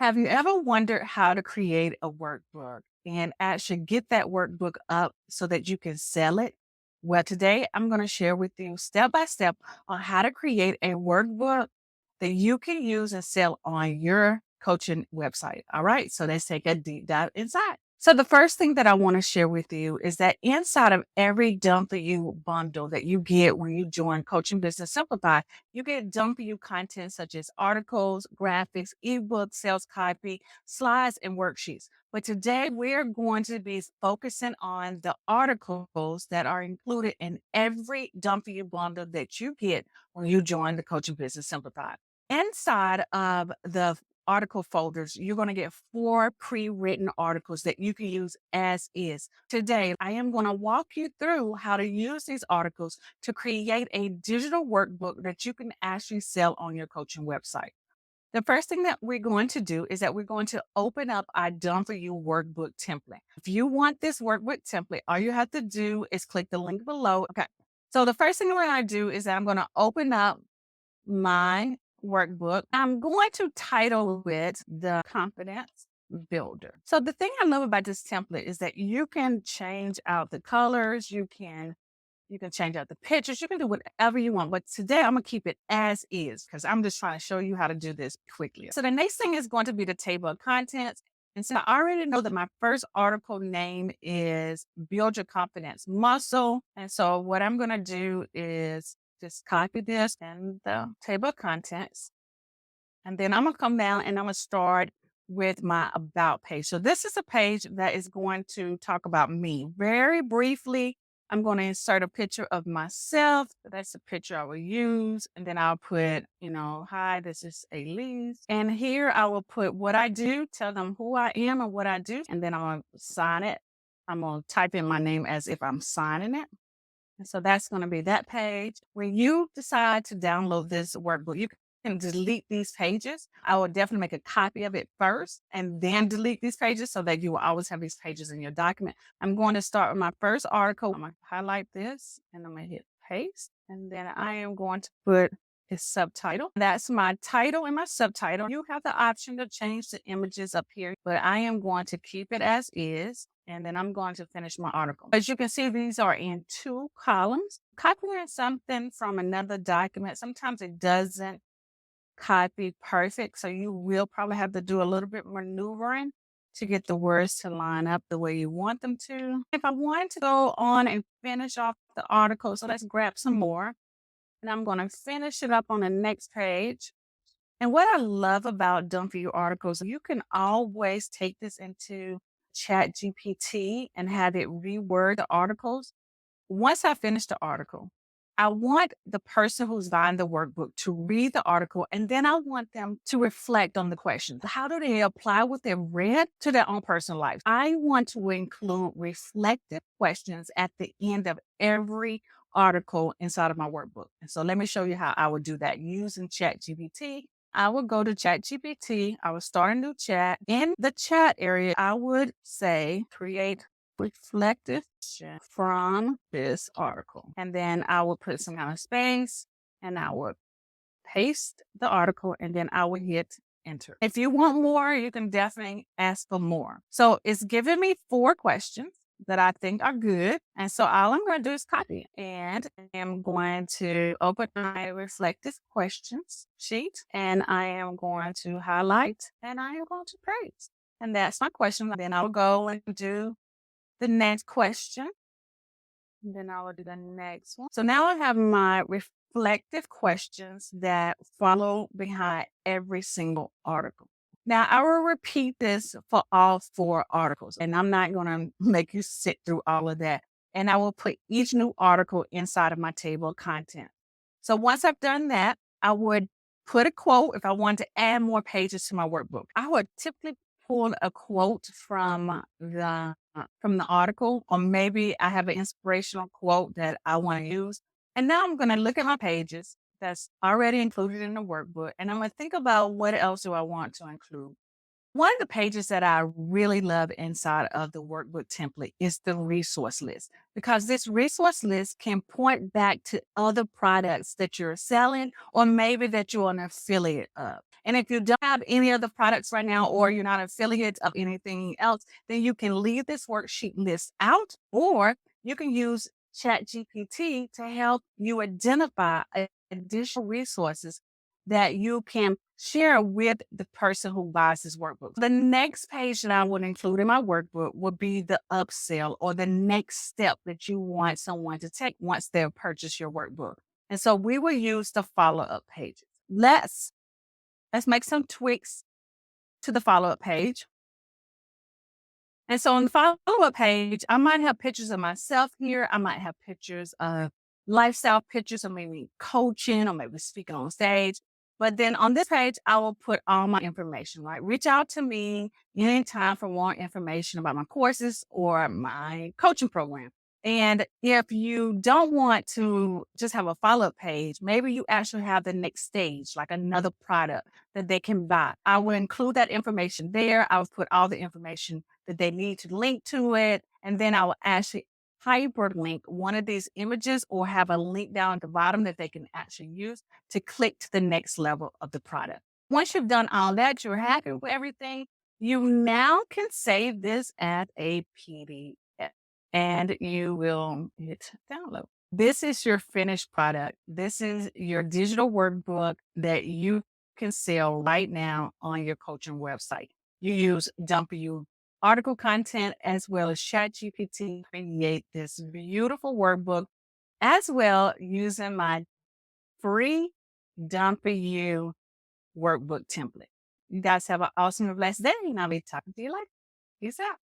Have you ever wondered how to create a workbook and actually get that workbook up so that you can sell it? Well, today I'm going to share with you step by step on how to create a workbook that you can use and sell on your coaching website. All right, so let's take a deep dive inside. So, the first thing that I want to share with you is that inside of every Done For You bundle that you get when you join Coaching Business Simplified, you get done for you content such as articles, graphics, ebooks, sales copy, slides, and worksheets. But today we're going to be focusing on the articles that are included in every Done For You bundle that you get when you join the Coaching Business Simplified. Inside of the article folders, you're going to get 4 pre-written articles that you can use as is. Today, I am going to walk you through how to use these articles to create a digital workbook that you can actually sell on your coaching website. The first thing that we're going to do is that we're going to open up our Done For You workbook template. If you want this workbook template, all you have to do is click the link below. Okay. So the first thing we're going to do is that I'm going to open up my workbook. I'm going to title it the Confidence Builder. So the thing I love about this template is that you can change out the colors, you can change out the pictures, you can do whatever you want. But today I'm gonna keep it as is because I'm just trying to show you how to do this quickly. So the next thing is going to be the table of contents. And so I already know that my first article name is Build Your Confidence Muscle. And so what I'm gonna do is just copy this in the table of contents. And then I'm gonna come down and I'm gonna start with my about page. So this is a page that is going to talk about me very briefly. I'm going to insert a picture of myself. That's the picture I will use. And then I'll put, hi, this is Alease. And here I will put what I do, tell them who I am and what I do. And then I'm going to sign it. I'm going to type in my name as if I'm signing it. And so that's going to be that page. When you decide to download this workbook, you can delete these pages. I will definitely make a copy of it first and then delete these pages so that you will always have these pages in your document. I'm going to start with my first article. I'm going to highlight this and I'm going to hit paste. And then I am going to put a subtitle. That's my title and my subtitle. You have the option to change the images up here, but I am going to keep it as is. And then I'm going to finish my article. As you can see, these are in 2 columns. Copying something from another document, sometimes it doesn't copy perfect. So you will probably have to do a little bit maneuvering to get the words to line up the way you want them to. If I want to go on and finish off the article, so let's grab some more. And I'm going to finish it up on the next page. And what I love about Done For You articles, you can always take this into Chat GPT and have it reword the articles. Once I finish the article, I want the person who's buying the workbook to read the article and then I want them to reflect on the questions. How do they apply what they've read to their own personal life? I want to include reflective questions at the end of every article inside of my workbook. And so let me show you how I would do that using ChatGPT. I would go to ChatGPT. I would start a new chat. In the chat area, I would say create reflective question from this article. And then I would put some kind of space and I would paste the article and then I would hit enter. If you want more, you can definitely ask for more. So it's giving me 4 questions that I think are good. And so all I'm going to do is copy and I'm going to open my reflective questions sheet and I am going to highlight and I am going to paste. And that's my question. Then I'll go and do the next question. And then I will do the next one. So now I have my reflective questions that follow behind every single article. Now I will repeat this for all 4 articles, and I'm not going to make you sit through all of that. And I will put each new article inside of my table of content. So once I've done that, I would put a quote if I wanted to add more pages to my workbook. I would typically pull a quote from the article, or maybe I have an inspirational quote that I want to use. And now I'm going to look at my pages that's already included in the workbook, and I'm going to think about what else do I want to include. One of the pages that I really love inside of the workbook template is the resource list, because this resource list can point back to other products that you're selling or maybe that you're an affiliate of. And if you don't have any other products right now or you're not an affiliate of anything else, then you can leave this worksheet list out, or you can use ChatGPT to help you identify additional resources that you can share with the person who buys this workbook. The next page that I would include in my workbook would be the upsell or the next step that you want someone to take once they've purchased your workbook. And so we will use the follow-up pages. Let's make some tweaks to the follow-up page. And so on the follow-up page, I might have pictures of myself here. I might have pictures of lifestyle pictures, or maybe coaching, or maybe speaking on stage. But then on this page, I will put all my information, right? Reach out to me anytime for more information about my courses or my coaching program. And if you don't want to just have a follow-up page, maybe you actually have the next stage, like another product that they can buy. I will include that information there. I will put all the information that they need to link to it. And then I will actually hyperlink one of these images or have a link down at the bottom that they can actually use to click to the next level of the product. Once you've done all that, you're happy with everything, you now can save this as a PDF and you will hit download. This is your finished product. This is your digital workbook that you can sell right now on your coaching website. You use Dump article content as well as ChatGPT to create this beautiful workbook, as well using my free Dump workbook template. You guys have an awesome and blessed day, and I'll be talking to you later. Peace out.